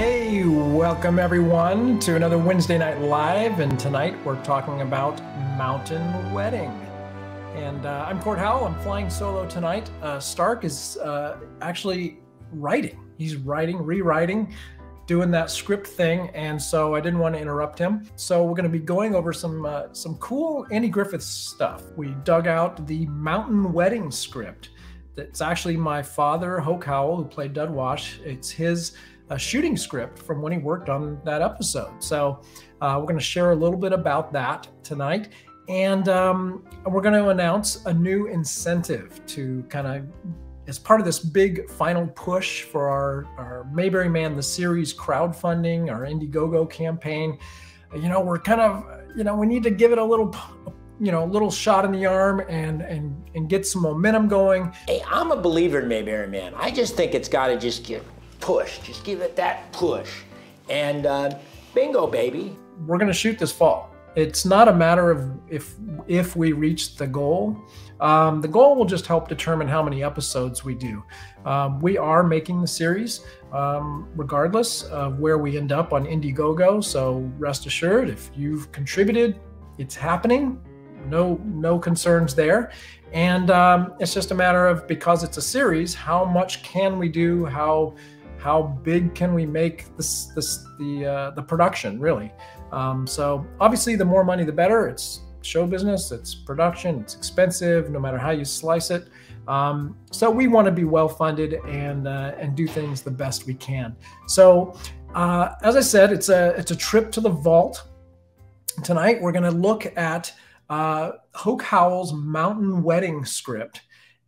Hey, welcome everyone to another Wednesday Night Live, and tonight we're talking about Mountain Wedding. And I'm Hoke Howell. I'm flying solo tonight. Stark is actually writing. He's rewriting, doing that script thing, and so I didn't want to interrupt him. So we're going to be going over some cool Andy Griffith stuff. We dug out the Mountain Wedding script. It's actually my father, Hoke Howell, who played Dud Wash. It's his shooting script from when he worked on that episode. So we're going to share a little bit about that tonight. And we're going to announce a new incentive to kind of, as part of this big final push for our Mayberry Man, the series crowdfunding, our Indiegogo campaign. We're kind of, we need to give it a little, little shot in the arm and get some momentum going. Hey, I'm a believer in Mayberry Man. I just think it's got to just get pushed. Just give it that push. And bingo, baby. We're going to shoot this fall. It's not a matter of if we reach the goal. The goal will just help determine how many episodes we do. We are making the series regardless of where we end up on Indiegogo. So rest assured, if you've contributed, it's happening. No concerns there. And it's just a matter of, because it's a series, how much can we do? How big can we make the production, really? So obviously, the more money, the better. It's show business, it's production, it's expensive, no matter how you slice it. So we want to be well funded and do things the best we can. So as I said, it's a trip to the vault. Tonight we're going to look at Hoke Howell's Mountain Wedding script.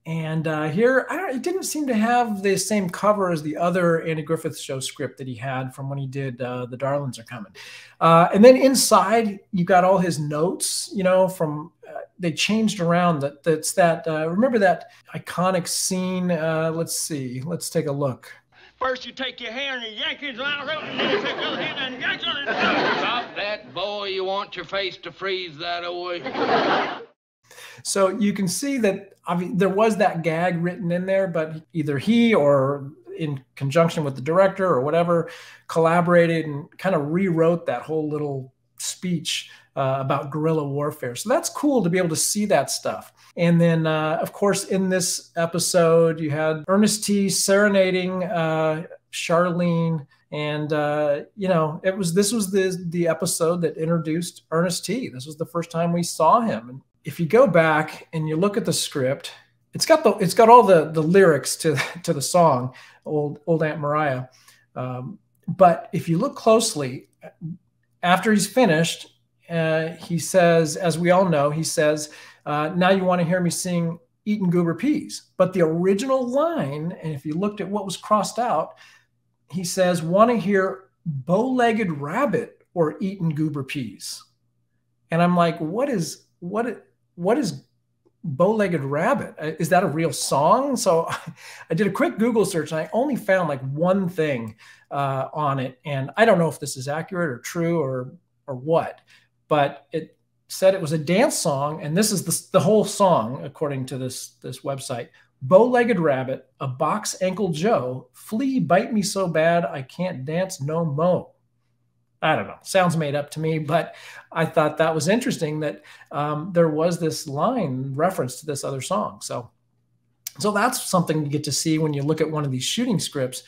And here, it didn't seem to have the same cover as the other Andy Griffith Show script that he had from when he did The Darlings Are Coming. And then inside, you got all his notes, from, they changed around. Remember that iconic scene? Let's see, let's take a look. First you take your hand and yank it out, and then you take the other hand and yank it out. Stop that, boy. You want your face to freeze that away. So you can see that there was that gag written in there, but either he or in conjunction with the director or whatever collaborated and kind of rewrote that whole little speech about guerrilla warfare. So that's cool to be able to see that stuff. And then, of course, in this episode, you had Ernest T serenading Charlene. And, this was the episode that introduced Ernest T. This was the first time we saw him. And if you go back and you look at the script, it's got all the lyrics to the song, old Aunt Mariah. But if you look closely, after he's finished, he says, as we all know, he says, now you want to hear me sing Eatin' Goober Peas. But the original line, and if you looked at what was crossed out, he says, want to hear bow-legged rabbit or Eatin' Goober Peas. And I'm like, what is bow-legged rabbit? Is that a real song? So I did a quick Google search and I only found like one thing on it. And I don't know if this is accurate or true or what, but it said it was a dance song. And this is the whole song, according to this website. Bow-legged rabbit, a box ankle Joe, flea bite me so bad I can't dance no mo. I don't know. Sounds made up to me, but I thought that was interesting that there was this line reference to this other song. So that's something you get to see when you look at one of these shooting scripts.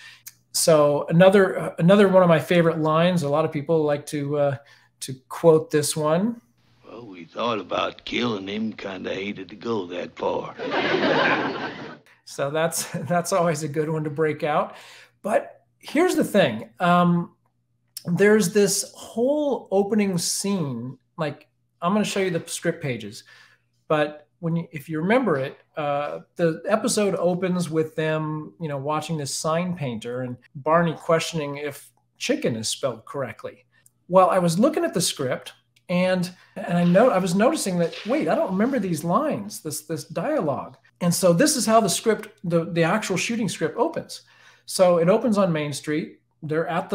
So another one of my favorite lines. A lot of people like to quote this one. Well, we thought about killing him. Kind of hated to go that far. So that's always a good one to break out. But here's the thing. There's this whole opening scene, like I'm going to show you the script pages, but if you remember it, the episode opens with them, watching this sign painter and Barney questioning if chicken is spelled correctly. Well, I was looking at the script and I was noticing that, wait, I don't remember these lines, this dialogue. And so this is how the script, the actual shooting script opens. So it opens on Main Street. They're at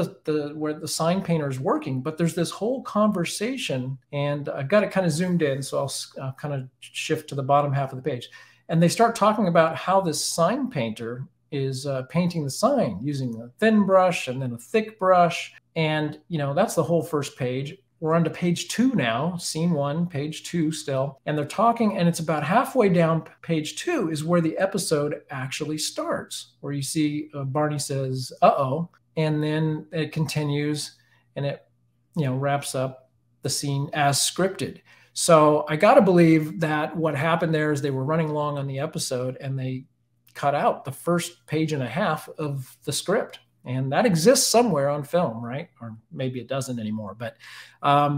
where the sign painter is working, but there's this whole conversation, and I've got it kind of zoomed in, so I'll kind of shift to the bottom half of the page. And they start talking about how this sign painter is painting the sign using a thin brush and then a thick brush. And, that's the whole first page. We're on to page 2 now, scene 1, page 2 still. And they're talking, and it's about halfway down page 2 is where the episode actually starts, where you see Barney says, uh-oh, and then it continues and it, wraps up the scene as scripted. So I got to believe that what happened there is they were running long on the episode and they cut out the first page and a half of the script. And that exists somewhere on film, right? Or maybe it doesn't anymore. But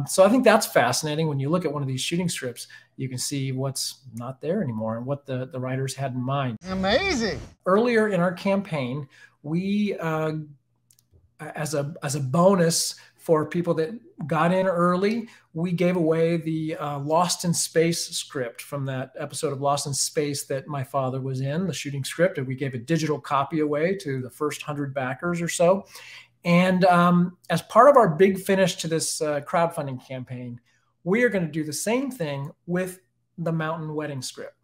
so I think that's fascinating. When you look at one of these shooting scripts, you can see what's not there anymore and what the writers had in mind. Amazing. Earlier in our campaign, we, as a bonus for people that got in early, we gave away the Lost in Space script from that episode of Lost in Space that my father was in, the shooting script. And we gave a digital copy away to the first 100 backers or so. And as part of our big finish to this crowdfunding campaign, we are going to do the same thing with the Mountain Wedding script.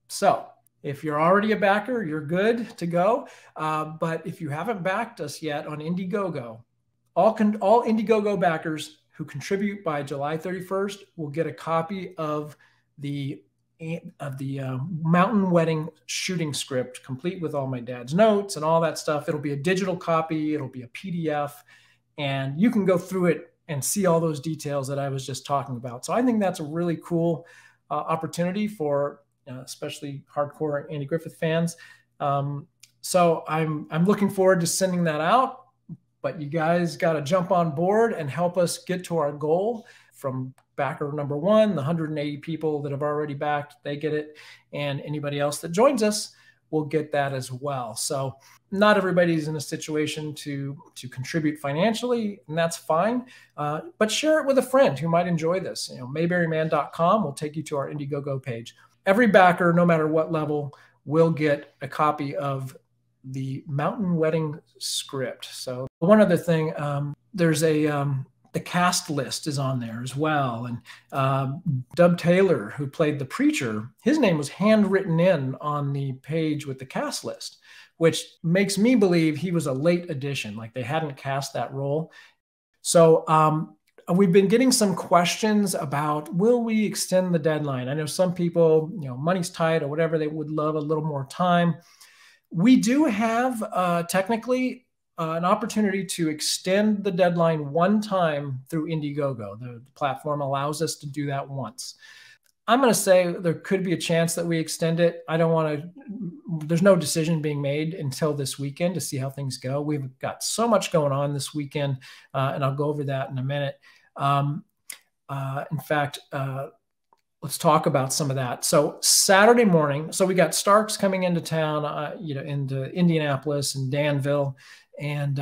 So if you're already a backer, you're good to go. But if you haven't backed us yet on Indiegogo, all Indiegogo backers who contribute by July 31st will get a copy of the Mountain Wedding shooting script, complete with all my dad's notes and all that stuff. It'll be a digital copy. It'll be a PDF. And you can go through it and see all those details that I was just talking about. So I think that's a really cool opportunity for especially hardcore Andy Griffith fans. So I'm looking forward to sending that out. But you guys got to jump on board and help us get to our goal. From backer number 1, the 180 people that have already backed, they get it. And anybody else that joins us will get that as well. So not everybody's in a situation to contribute financially, and that's fine. But share it with a friend who might enjoy this. Mayberryman.com will take you to our Indiegogo page. Every backer, no matter what level, will get a copy of the Mountain Wedding script. So one other thing, there's the cast list is on there as well. And Dub Taylor, who played the preacher, his name was handwritten in on the page with the cast list, which makes me believe he was a late addition, like they hadn't cast that role. So we've been getting some questions about, will we extend the deadline? I know some people, money's tight or whatever, they would love a little more time. We do have technically an opportunity to extend the deadline one time through Indiegogo. The platform allows us to do that once. I'm going to say there could be a chance that we extend it. I don't want to, there's no decision being made until this weekend to see how things go. We've got so much going on this weekend, and I'll go over that in a minute. In fact, let's talk about some of that. So Saturday morning, so we got Starks coming into town, into Indianapolis and Danville, and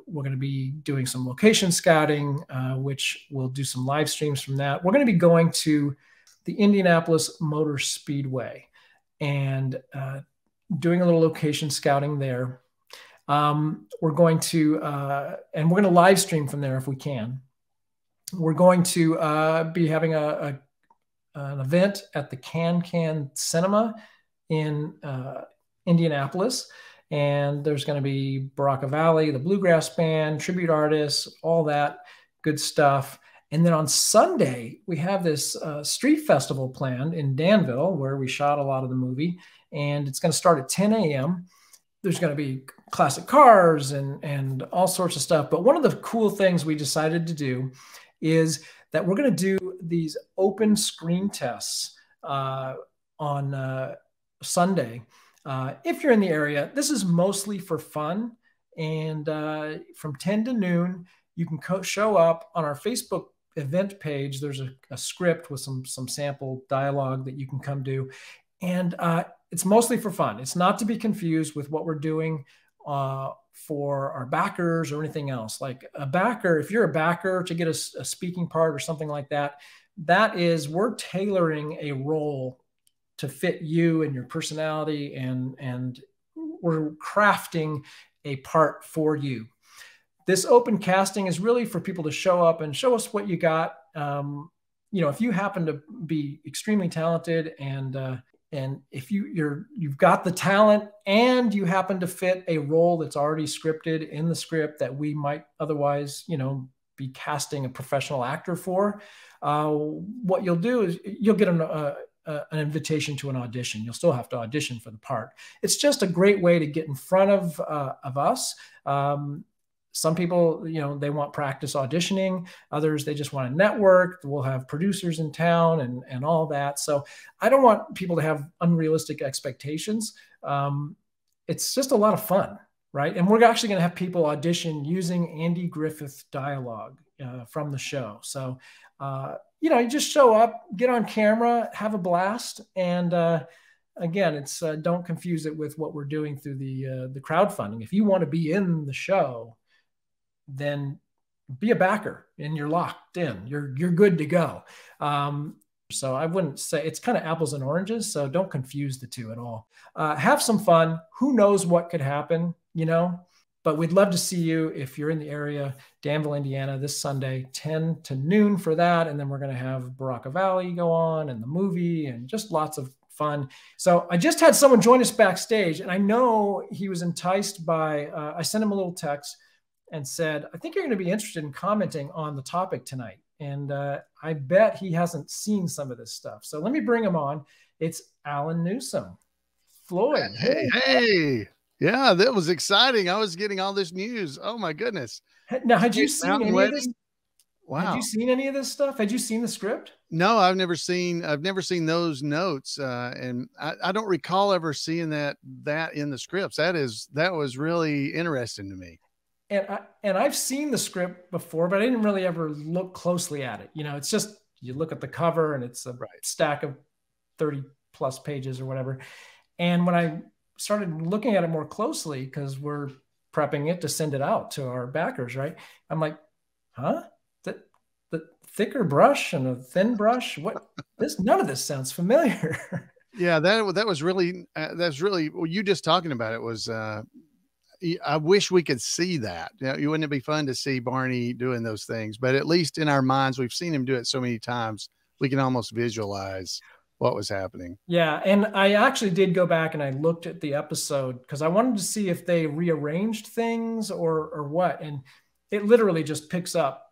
we're going to be doing some location scouting, which we'll do some live streams from that. We're going to be going to the Indianapolis Motor Speedway and doing a little location scouting there. We're going to, and we're going to live stream from there if we can. We're going to be having an event at the Can Cinema in Indianapolis. And there's going to be Baraka Valley, the Bluegrass Band, tribute artists, all that good stuff. And then on Sunday, we have this street festival planned in Danville, where we shot a lot of the movie. And it's going to start at 10 a.m. There's going to be classic cars and all sorts of stuff. But one of the cool things we decided to do is that we're going to do these open screen tests on Sunday. If you're in the area, this is mostly for fun. And from 10 to noon, you can show up on our Facebook event page. There's a script with some sample dialogue that you can come do. And it's mostly for fun. It's not to be confused with what we're doing for our backers or anything else. Like a backer, if you're a backer to get a speaking part or something like that, that is, we're tailoring a role to fit you and your personality, and we're crafting a part for you. This open casting is really for people to show up and show us what you got. If you happen to be extremely talented and And if you've got the talent and you happen to fit a role that's already scripted in the script that we might otherwise, be casting a professional actor for, what you'll do is you'll get an invitation to an audition. You'll still have to audition for the part. It's just a great way to get in front of us. Some people, they want practice auditioning. Others, they just want to network. We'll have producers in town and all that. So I don't want people to have unrealistic expectations. It's just a lot of fun, right? And we're actually going to have people audition using Andy Griffith dialogue from the show. So, you just show up, get on camera, have a blast. And again, it's don't confuse it with what we're doing through the crowdfunding. If you want to be in the show, then be a backer and you're locked in. You're good to go. So I wouldn't say it's kind of apples and oranges. So don't confuse the two at all. Have some fun. Who knows what could happen, but we'd love to see you if you're in the area, Danville, Indiana, this Sunday, 10 to noon for that. And then we're going to have Baraka Valley go on and the movie and just lots of fun. So I just had someone join us backstage, and I know he was enticed by, I sent him a little text and said, I think you're going to be interested in commenting on the topic tonight. And I bet he hasn't seen some of this stuff. So let me bring him on. It's Alan Newsom. Floyd. Hey. Yeah, that was exciting. I was getting all this news. Oh my goodness. Now, had you seen any of this? Wow. Had you seen any of this stuff? Had you seen the script? No, I've never seen those notes. And I don't recall ever seeing that in the scripts. That was really interesting to me. And I've seen the script before, but I didn't really ever look closely at it. It's just, you look at the cover and it's a stack of 30 plus pages or whatever. And when I started looking at it more closely, because we're prepping it to send it out to our backers, right? I'm like, huh? The thicker brush and a thin brush? What? None of this sounds familiar. Yeah, that was really, well, you just talking about it was, I wish we could see that. Wouldn't it be fun to see Barney doing those things? But at least in our minds, we've seen him do it so many times, we can almost visualize what was happening. Yeah. And I actually did go back and I looked at the episode because I wanted to see if they rearranged things or what. And it literally just picks up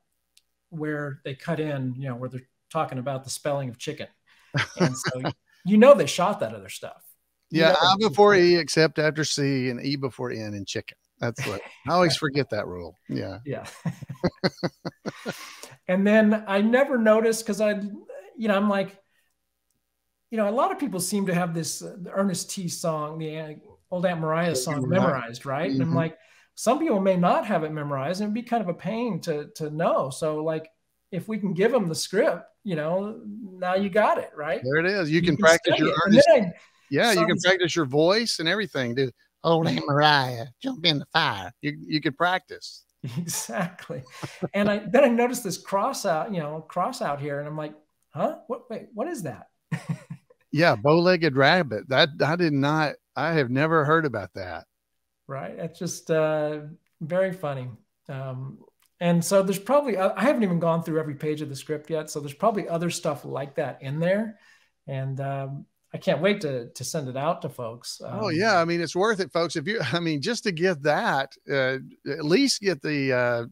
where they cut in, where they're talking about the spelling of chicken. And so, they shot that other stuff. Yeah, I before E except after C and E before N in chicken. That's what I always forget that rule. Yeah. Yeah. And then I never noticed because I'm like, a lot of people seem to have this the Ernest T song, the old Aunt Mariah song memorized, right? Mm-hmm. And I'm like, some people may not have it memorized, and it'd be kind of a pain to know. So like, if we can give them the script, now you got it, right? There it is. You can practice your Ernest. You can practice your voice and everything. Do old Aunt Mariah, jump in the fire. You could practice. Exactly. And then I noticed this cross out here, and I'm like, huh? What is that? Yeah, bow-legged rabbit. I have never heard about that. Right. It's just very funny. And so there's probably, I haven't even gone through every page of the script yet. So there's probably other stuff like that in there. And I can't wait to send it out to folks. Oh yeah. I mean, it's worth it, folks. Just to get that, at least get the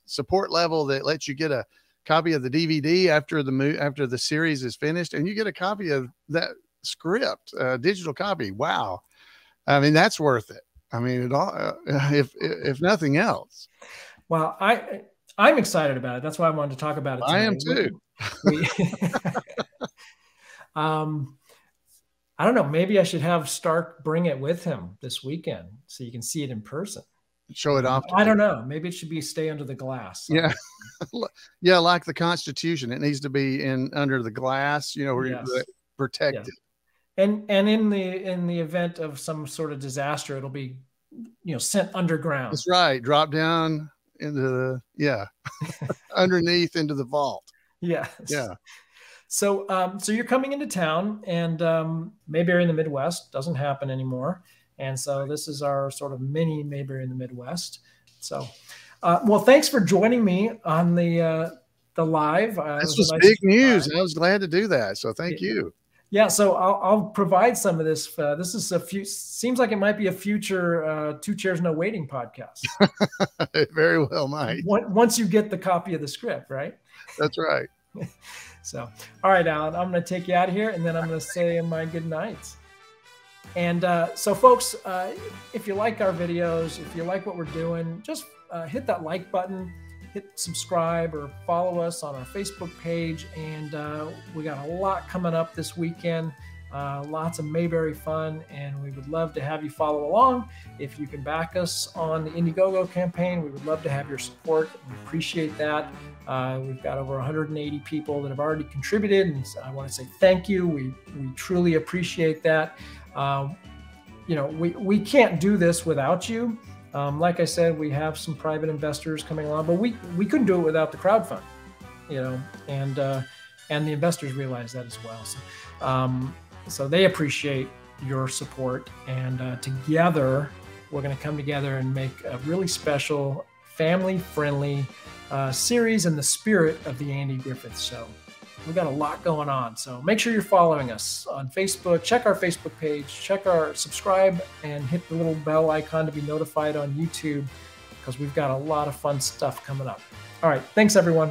support level that lets you get a copy of the DVD after the series is finished, and you get a copy of that script, digital copy. Wow. I mean, that's worth it. I mean, it all, if nothing else. Well, I'm excited about it. That's why I wanted to talk about it tonight. I am too. I don't know. Maybe I should have Stark bring it with him this weekend so you can see it in person. Show it off. I don't know. Maybe it should be stay under the glass. Yeah. Yeah. Like the Constitution. It needs to be under the glass, where you're protected. Yes. And in the event of some sort of disaster, it'll be, sent underground. That's right. Drop down into underneath into the vault. Yes. Yeah. So you're coming into town, and Mayberry in the Midwest doesn't happen anymore. And so this is our sort of mini Mayberry in the Midwest. So, well, thanks for joining me on the live. This was big news. I was glad to do that. So thank you. Yeah, so I'll provide some of this. This is seems like it might be a future Two Chairs No Waiting podcast. It very well might. Once you get the copy of the script, right? That's right. So, all right, Alan, I'm going to take you out of here, and then I'm going to say my good nights. And so, folks, if you like our videos, if you like what we're doing, just hit that like button, hit subscribe, or follow us on our Facebook page. And we got a lot coming up this weekend, lots of Mayberry fun, and we would love to have you follow along. If you can back us on the Indiegogo campaign, we would love to have your support. We appreciate that. We've got over 180 people that have already contributed, and I want to say thank you. We truly appreciate that. We can't do this without you. Like I said, we have some private investors coming along, but we couldn't do it without the crowdfund, and the investors realize that as well. So they appreciate your support, and together we're going to come together and make a really special, family-friendly series in the spirit of the Andy Griffith Show. We've got a lot going on, so make sure you're following us on Facebook. Check our Facebook page, subscribe, and hit the little bell icon to be notified on YouTube, because we've got a lot of fun stuff coming up. All right, thanks everyone.